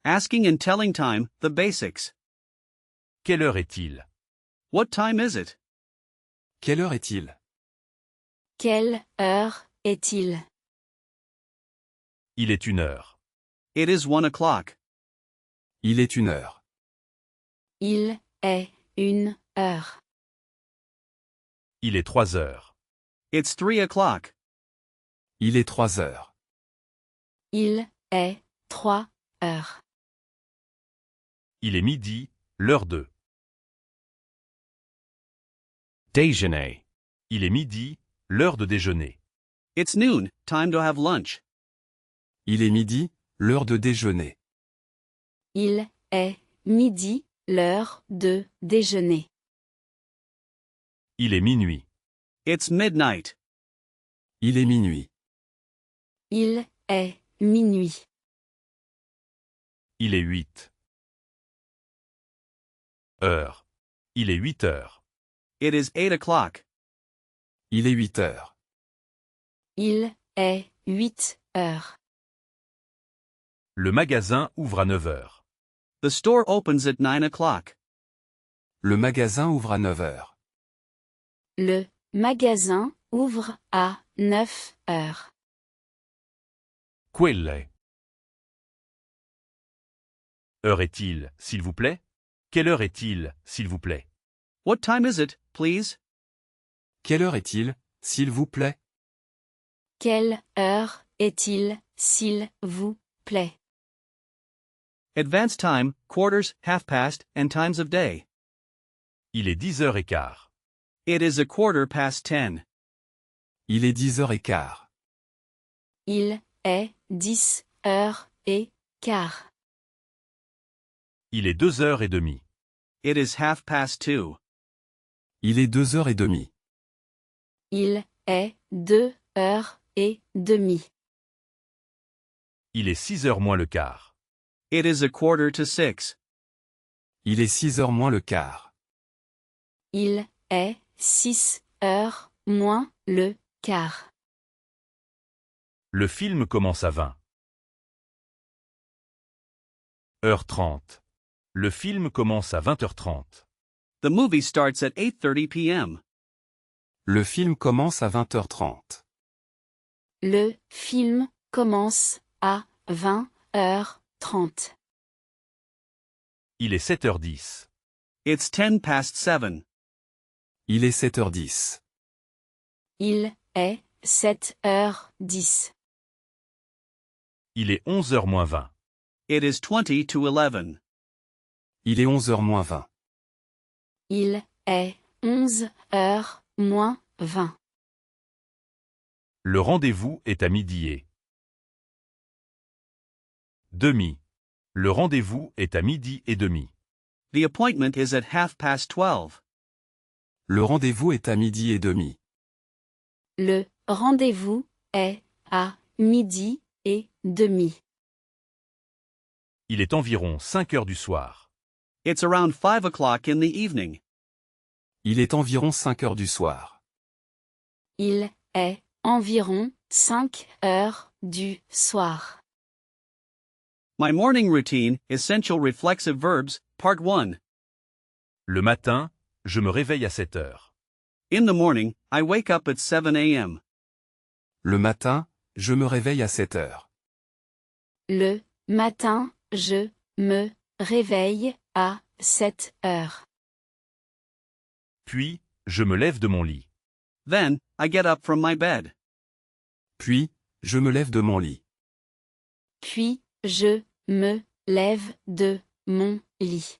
Asking and telling time, the basics. Quelle heure est-il? What time is it? Quelle heure est-il? Quelle heure est-il? Il est 1 heure. It is 1 o'clock. Il est 1 heure. Il est 1 heure. Il est 3 heures. It's 3 o'clock. Il est 3 heures. Il est 3 heures. Il est midi, l'heure de. Déjeuner. Il est midi, l'heure de déjeuner. It's noon, time to have lunch. Il est midi, l'heure de déjeuner. Il est midi, l'heure de déjeuner. Il est minuit. It's midnight. Il est minuit. Il est minuit. Il est 8 heures. Il est 8 heures. It is 8 o'clock. Il est 8 heures. Il est 8 heures. Le magasin ouvre à 9 heures. The store opens at 9 o'clock. Le magasin ouvre à 9 heures. Le magasin ouvre à 9 heures. Quelle heure est-il, s'il vous plaît? Quelle heure est-il, s'il vous plaît? What time is it, please? Quelle heure est-il, s'il vous plaît? Quelle heure est-il, s'il vous plaît? Advance time, quarters, half past, and times of day. Il est 10h15. It is a quarter past 10. Il est 10h15. Il est 10h15. Il est 2h30. It is half past 2. Il est 2h30. Il est 2h30. Il est 6h moins le quart. It is a quarter to 6. Il est 6h moins le quart. Il est 6h moins le quart. Le film commence à 20h30. Le film commence à 20h30. The movie starts at 8:30 p.m. Le film commence à 20h30. Le film commence à 20h30. Il est 7h10. It's 10 past 7. Il est 7h10. Il est 7h10. Il est 11h moins 20. It is 20 to 11. Il est 11h moins 20. Il est 11h moins 20. Le rendez-vous est à midi et demi. Le rendez-vous est à midi et demi. The appointment is at half past 12. Le rendez-vous est à midi et demi. Le rendez-vous est à midi et demi. Il est environ 5 heures du soir. It's around 5 o'clock in the evening. Il est environ 5 heures du soir. Il est environ 5 heures du soir. My morning routine, essential reflexive verbs, part 1. Le matin, je me réveille à 7 heures. In the morning, I wake up at 7 a.m. Le matin, je me réveille à 7 heures. Le matin, je me réveille à 7 heures. Puis, je me lève de mon lit. Then, I get up from my bed. Puis, je me lève de mon lit. Puis, je me lève de mon lit.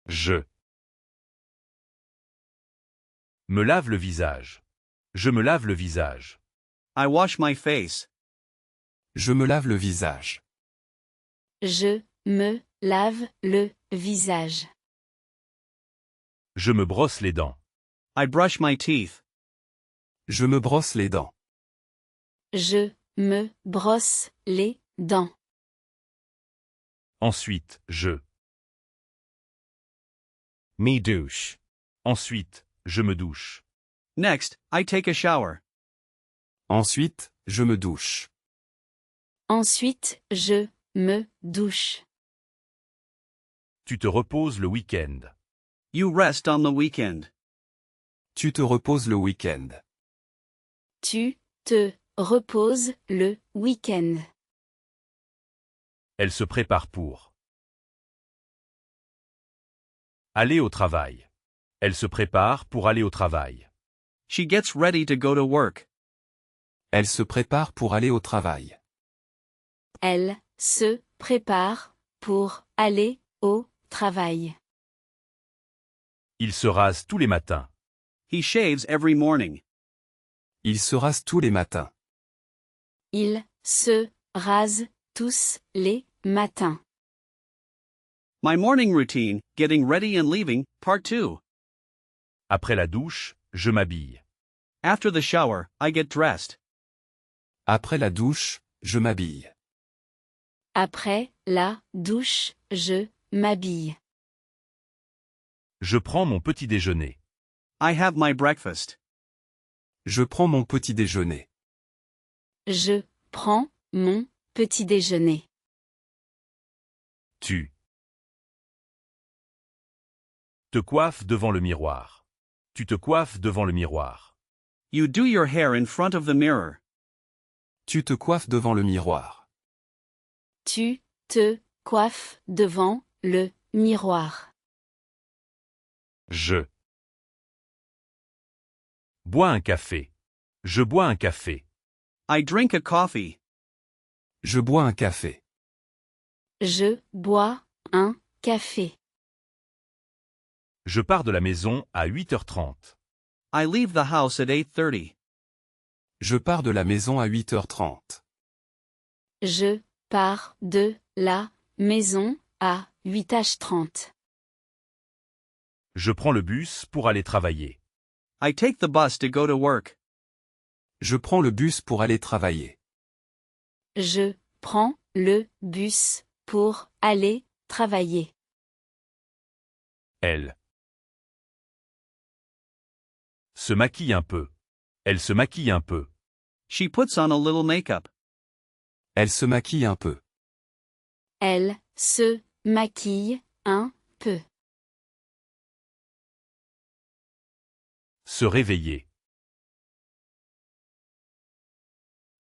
Je me lave le visage. Je me lave le visage. I wash my face. Je me lave le visage. Je me lave le visage. Je me brosse les dents. I brush my teeth. Je me brosse les dents. Je me brosse les dents. Ensuite, je Me douche. Ensuite, je me douche. Next, I take a shower. Ensuite, je me douche. Ensuite, je me douche. Tu te reposes le week-end. You rest on the weekend. Tu te reposes le week-end. Tu te reposes le week-end. Elle se prépare pour aller au travail. Elle se prépare pour aller au travail. She gets ready to go to work. Elle se prépare pour aller au travail. Elle se prépare pour aller au travail. Il se rase tous les matins. He shaves every morning. Il se rase tous les matins. Ils se rasent tous les matins. My morning routine, getting ready and leaving, part 2. Après la douche, je m'habille. After the shower, I get dressed. Après la douche, je m'habille. Après la douche, je m'habille. Je prends mon petit déjeuner. I have my breakfast. Je prends mon petit déjeuner. Je prends mon petit déjeuner. Tu te coiffes devant le miroir. Tu te coiffes devant le miroir. You do your hair in front of the mirror. Tu te coiffes devant le miroir. Tu te coiffes devant le miroir. Je bois un café. Je bois un café. I drink a coffee. Je bois un café. Je bois un café. Je pars de la maison à 8h30. I leave the house at 8:30. Je pars de la maison à 8h30. Je pars de la maison à 8h30. Je prends le bus pour aller travailler. I take the bus to go to work. Je prends le bus pour aller travailler. Je prends le bus pour aller travailler. Elle se maquille un peu. Elle se maquille un peu. She puts on a little makeup. Elle se maquille un peu. Elle se maquille un peu. Se réveiller.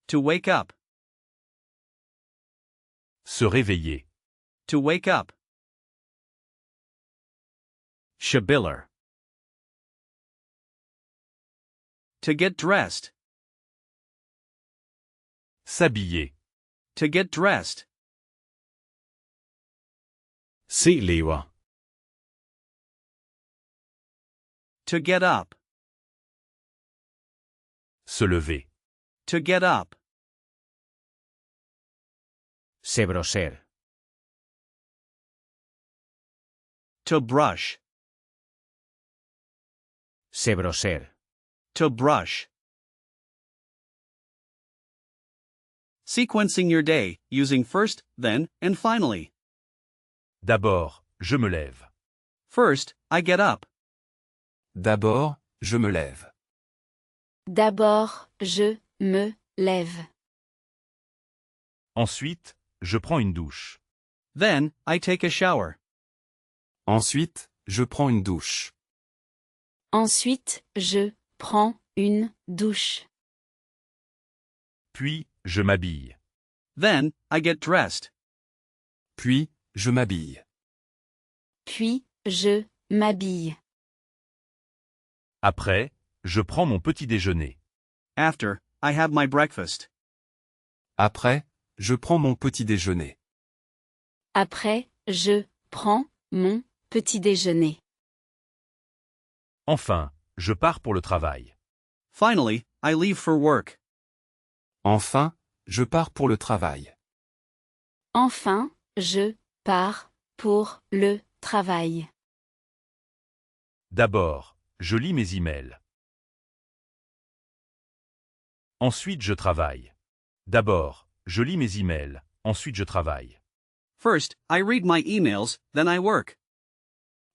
To wake up. Se réveiller. To wake up. Shabiller. To get dressed. S'habiller. To get dressed. Seatlever. To get up. Se lever. To get up. Se brosser. To brush. Se brosser. To brush. Sequencing your day, using first, then, and finally. D'abord, je me lève. First, I get up. D'abord, je me lève. D'abord, je me lève. Ensuite, je prends une douche. Then, I take a shower. Ensuite, je prends une douche. Ensuite, je prends une douche. Puis, je m'habille. Then, I get dressed. Puis, je m'habille. Puis, je m'habille. Après, je prends mon petit déjeuner. After, I have my breakfast. Après, je prends mon petit déjeuner. Après, je prends mon petit déjeuner. Enfin, je pars pour le travail. Finally, I leave for work. Enfin, je pars pour le travail. Enfin, je pars pour le travail. D'abord, je lis mes emails. Ensuite, je travaille. D'abord, je lis mes emails. Ensuite, je travaille. First, I read my emails, then I work.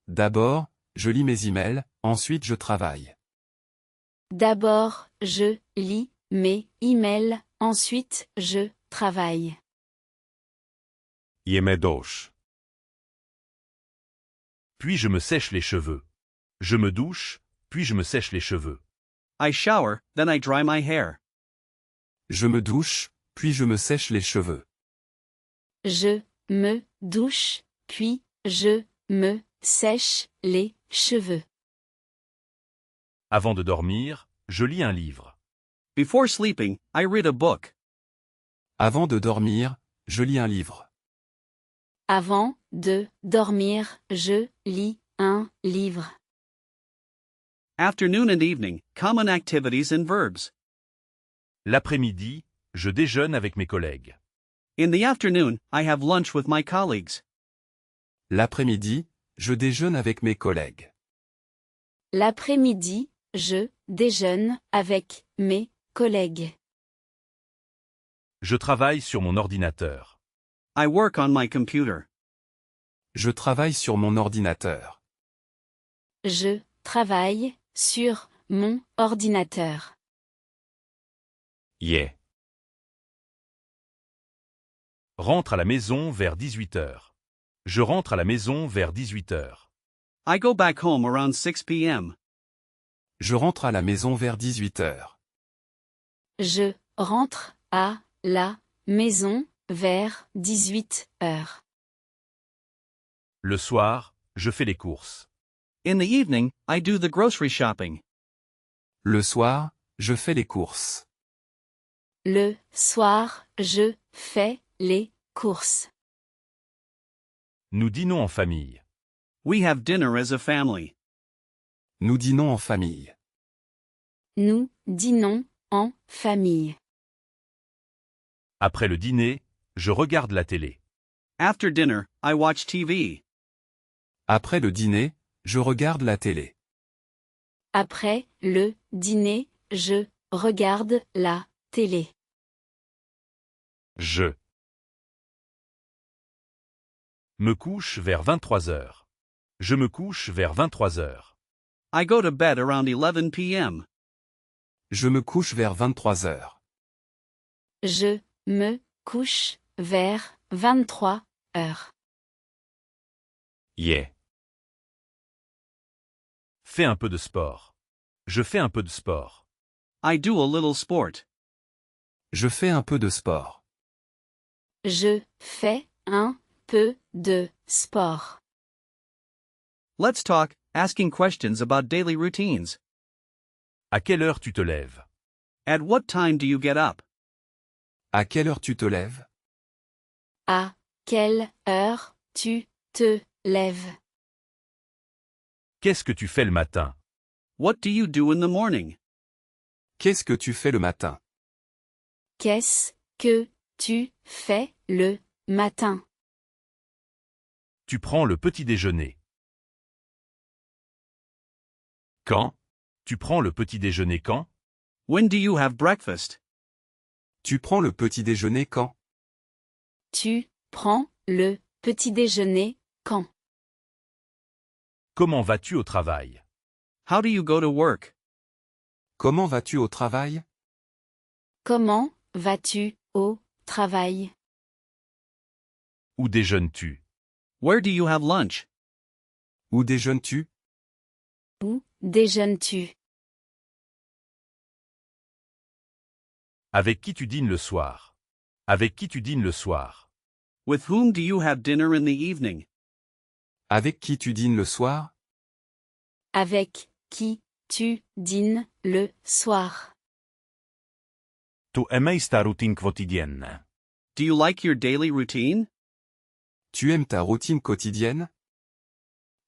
D'abord, je lis mes emails, ensuite je travaille. D'abord, je lis mes emails, ensuite, je travaille. Jeme doš. Puis je me sèche les cheveux. Je me douche, puis je me sèche les cheveux. I shower, then I dry my hair. Je me douche, puis je me sèche les cheveux. Je me douche, puis je me sèche les cheveux. Avant de dormir, je lis un livre. Before sleeping, I read a book. Avant de dormir, je lis un livre. Avant de dormir, je lis un livre. Afternoon and evening, common activities and verbs. L'après-midi, je déjeune avec mes collègues. In the afternoon, I have lunch with my colleagues. L'après-midi, je déjeune avec mes collègues. L'après-midi, je déjeune avec mes collègues. Je travaille sur mon ordinateur. I work on my computer. Je travaille sur mon ordinateur. Je travaille sur mon ordinateur. Je. Rentre à la maison vers 18h. Je rentre à la maison vers 18h. I go back home around 6 p.m. Je rentre à la maison vers 18 heures. Je rentre à la maison vers 18 heures. Le soir, je fais les courses. In the evening, I do the grocery shopping. Le soir, je fais les courses. Le soir, je fais les courses. Nous dînons en famille. We have dinner as a family. Nous dînons en famille. Nous dînons en famille. Après le dîner, je regarde la télé. After dinner, I watch TV. Après le dîner, je regarde la télé. Après le dîner, je regarde la télé. Je me couche vers 23h. Je me couche vers 23h. I go to bed around 11 p.m. Je me couche vers 23 heures. Je me couche vers 23 heures. Je. Fais un peu de sport. Je fais un peu de sport. I do a little sport. Je fais un peu de sport. Je fais un peu de sport. Let's talk, asking questions about daily routines. À quelle heure tu te lèves? At what time do you get up? À quelle heure tu te lèves? À quelle heure tu te lèves? Qu'est-ce que tu fais le matin? What do you do in the morning? Qu'est-ce que tu fais le matin? Qu'est-ce que tu fais le matin? Tu prends le petit déjeuner. Quand? Tu prends le petit déjeuner quand? When do you have breakfast? Tu prends le petit déjeuner quand? Tu prends le petit déjeuner quand? Comment vas-tu au travail? How do you go to work? Comment vas-tu au travail? Comment vas-tu au travail? Où déjeunes-tu? Where do you have lunch? Où déjeunes-tu? Où déjeunes-tu? Avec qui tu dînes le soir? Avec qui tu dînes le soir? With whom do you have dinner in the evening? Avec qui tu dînes le soir? Avec qui tu dînes le soir? Tu aimes ta routine quotidienne? Do you like your daily routine? Tu aimes ta routine quotidienne?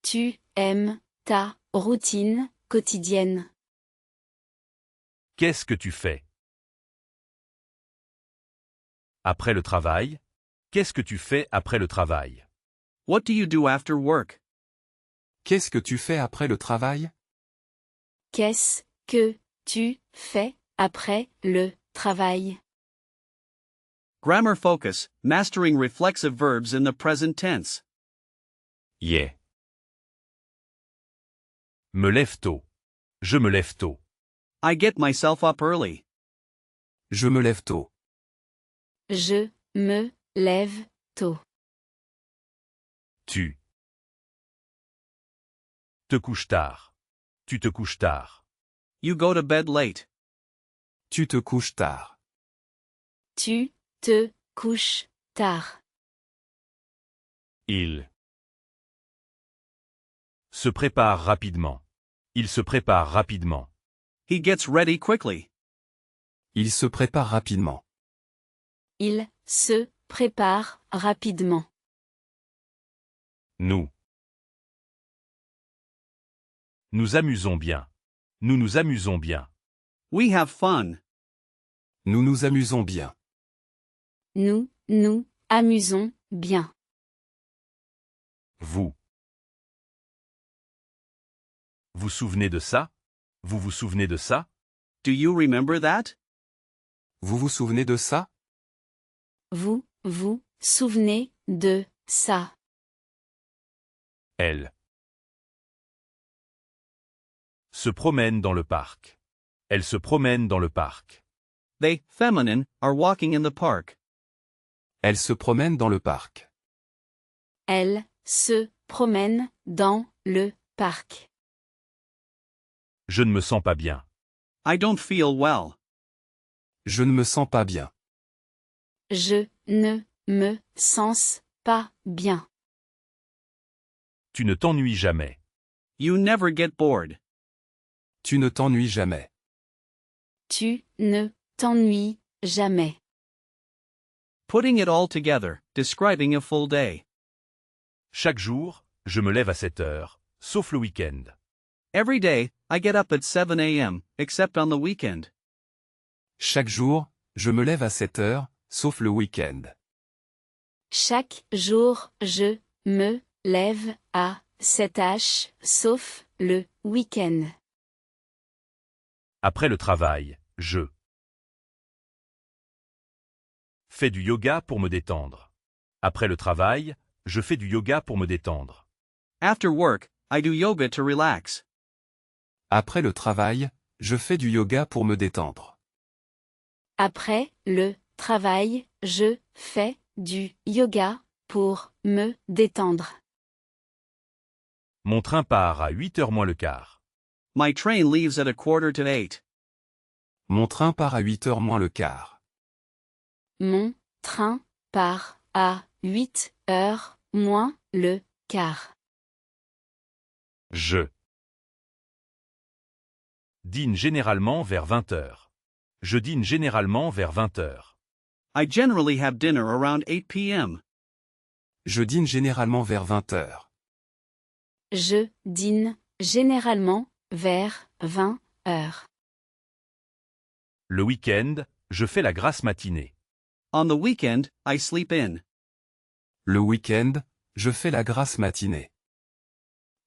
Tu aimes ta routine quotidienne? Qu'est-ce que tu fais? Après le travail? Qu'est-ce que tu fais après le travail? What do you do after work? Qu'est-ce que tu fais après le travail? Qu'est-ce que tu fais après le travail? Grammar focus, mastering reflexive verbs in the present tense. Je. Me lève tôt. Je me lève tôt. I get myself up early. Je me lève tôt. Je me lève tôt. Tu te couches tard. Tu te couches tard. You go to bed late. Tu te couches tard. Tu te couches tard. Il se prépare rapidement. Il se prépare rapidement. He gets ready quickly. Il se prépare rapidement. Il se prépare rapidement. Nous nous amusons bien. Nous nous amusons bien. We have fun. Nous nous amusons bien. Nous nous amusons bien. Vous vous souvenez de ça? Vous vous souvenez de ça? Do you remember that? Vous vous souvenez de ça? Vous vous souvenez de ça? Elle se promène dans le parc. Elle se promène dans le parc. They, feminine, are walking in the park. Elle se promène dans le parc. Elle se promène dans le parc. Je ne me sens pas bien. I don't feel well. Je ne me sens pas bien. Je ne me sens pas bien. Tu ne t'ennuies jamais. You never get bored. Tu ne t'ennuies jamais. Tu ne t'ennuies jamais. Putting it all together, describing a full day. Chaque jour, je me lève à 7 heures, sauf le week-end. Every day, I get up at 7 a.m., except on the weekend. Chaque jour, je me lève à 7 heures, sauf le week-end. Chaque jour, je me lève à 7h, sauf le week-end. Après le travail, je fais du yoga pour me détendre. Après le travail, je fais du yoga pour me détendre. After work, I do yoga to relax. Après le travail, je fais du yoga pour me détendre. Après le travail, je fais du yoga pour me détendre. Mon train part à 8h moins le quart. My train leaves at 7:15. Mon train part à 8h moins le quart. Mon train part à 8h moins le quart. Je dîne généralement vers 20h. Je dîne généralement vers 20h. I generally have dinner around 8 p.m. Je dîne généralement vers 20h. Je dîne généralement vers 20h. Le week-end, je fais la grasse matinée. On the weekend, I sleep in. Le week-end, je fais la grasse matinée.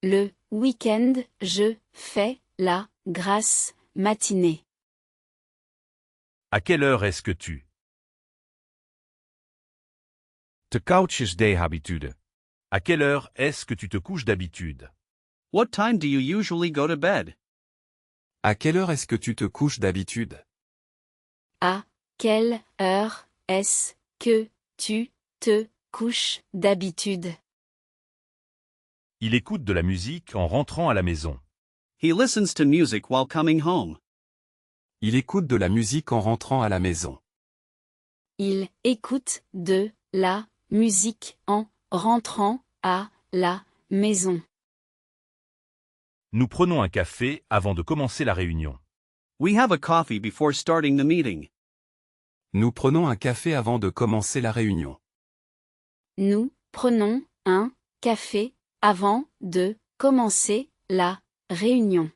Le week-end, je fais la grasse matinée. À quelle heure est-ce que tu Te couches d'habitude. À quelle heure est-ce que tu te couches d'habitude? What time do you usually go to bed? À quelle heure est-ce que tu te couches d'habitude? À quelle heure est-ce que tu te couches d'habitude? Il écoute de la musique en rentrant à la maison. He listens to music while coming home. Il écoute de la musique en rentrant à la maison. Il écoute de la musique en rentrant à la maison. Nous prenons un café avant de commencer la réunion. We have a coffee before starting the meeting. Nous prenons un café avant de commencer la réunion. Nous prenons un café avant de commencer la réunion.